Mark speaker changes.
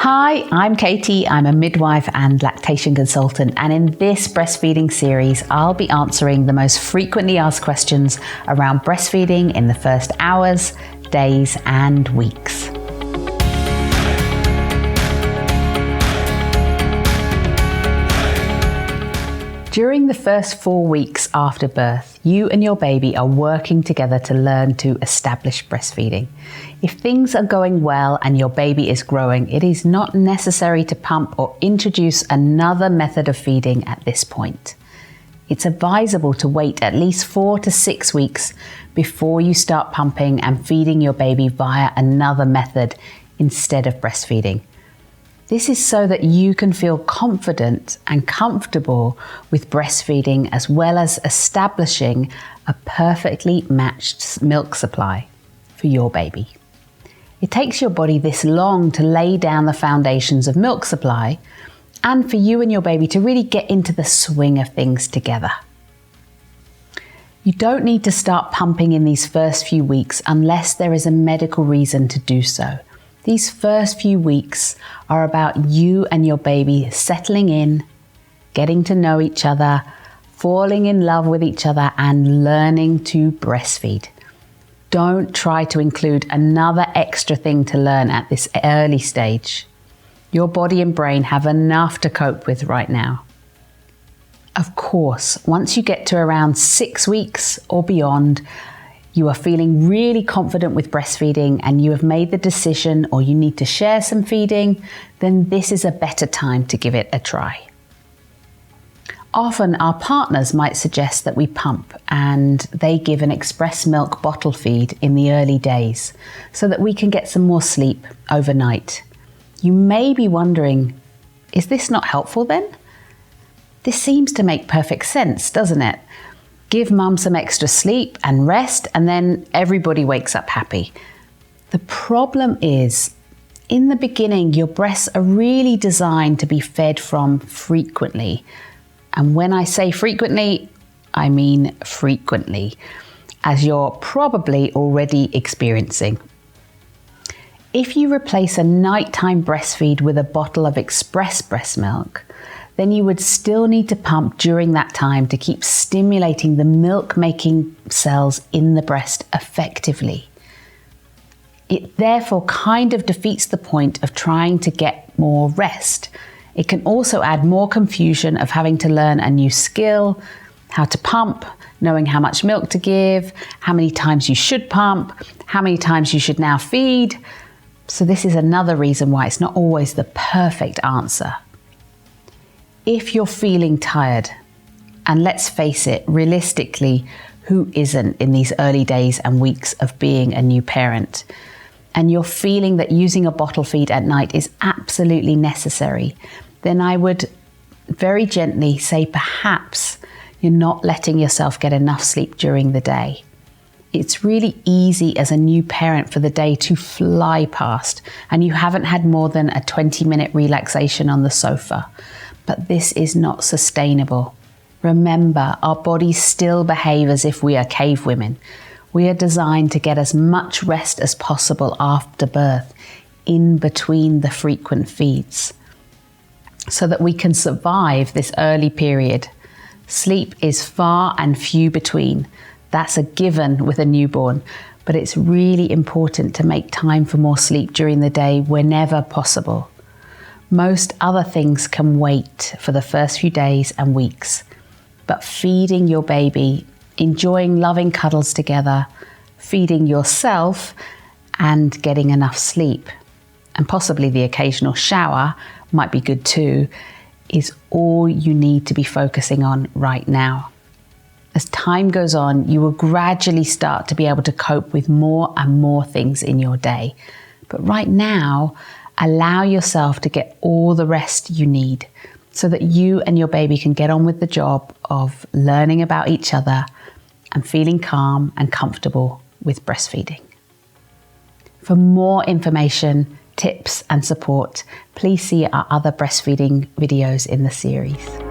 Speaker 1: Hi, I'm Katie. I'm a midwife and lactation consultant, and in this breastfeeding series, I'll be answering the most frequently asked questions around breastfeeding in the first hours, days, and weeks. During the first 4 weeks after birth, you and your baby are working together to learn to establish breastfeeding. If things are going well and your baby is growing, it is not necessary to pump or introduce another method of feeding at this point. It's advisable to wait at least 4 to 6 weeks before you start pumping and feeding your baby via another method instead of breastfeeding. This is so that you can feel confident and comfortable with breastfeeding, as well as establishing a perfectly matched milk supply for your baby. It takes your body this long to lay down the foundations of milk supply and for you and your baby to really get into the swing of things together. You don't need to start pumping in these first few weeks unless there is a medical reason to do so. These first few weeks are about you and your baby settling in, getting to know each other, falling in love with each other, and learning to breastfeed. Don't try to include another extra thing to learn at this early stage. Your body and brain have enough to cope with right now. Of course, once you get to around 6 weeks or beyond, you are feeling really confident with breastfeeding and you have made the decision, or you need to share some feeding, then this is a better time to give it a try. Often our partners might suggest that we pump, and they give an express milk bottle feed in the early days so that we can get some more sleep overnight. You may be wondering, is this not helpful then? This seems to make perfect sense, doesn't it? Give mum some extra sleep and rest, and then everybody wakes up happy. The problem is, in the beginning, your breasts are really designed to be fed from frequently. And when I say frequently, I mean frequently, as you're probably already experiencing. If you replace a nighttime breastfeed with a bottle of express breast milk, then you would still need to pump during that time to keep stimulating the milk-making cells in the breast effectively. It therefore kind of defeats the point of trying to get more rest. It can also add more confusion of having to learn a new skill, how to pump, knowing how much milk to give, how many times you should pump, how many times you should now feed. So this is another reason why it's not always the perfect answer. If you're feeling tired, and let's face it, realistically, who isn't in these early days and weeks of being a new parent, and you're feeling that using a bottle feed at night is absolutely necessary, then I would very gently say perhaps you're not letting yourself get enough sleep during the day. It's really easy as a new parent for the day to fly past, and you haven't had more than a 20-minute relaxation on the sofa. But this is not sustainable. Remember, our bodies still behave as if we are cave women. We are designed to get as much rest as possible after birth, in between the frequent feeds, so that we can survive this early period. Sleep is far and few between. That's a given with a newborn, but it's really important to make time for more sleep during the day whenever possible. Most other things can wait for the first few days and weeks, but feeding your baby, enjoying loving cuddles together, feeding yourself, and getting enough sleep, and possibly the occasional shower might be good too, is all you need to be focusing on right now. As time goes on, you will gradually start to be able to cope with more and more things in your day. But right now, allow yourself to get all the rest you need so that you and your baby can get on with the job of learning about each other and feeling calm and comfortable with breastfeeding. For more information, tips and support, please see our other breastfeeding videos in the series.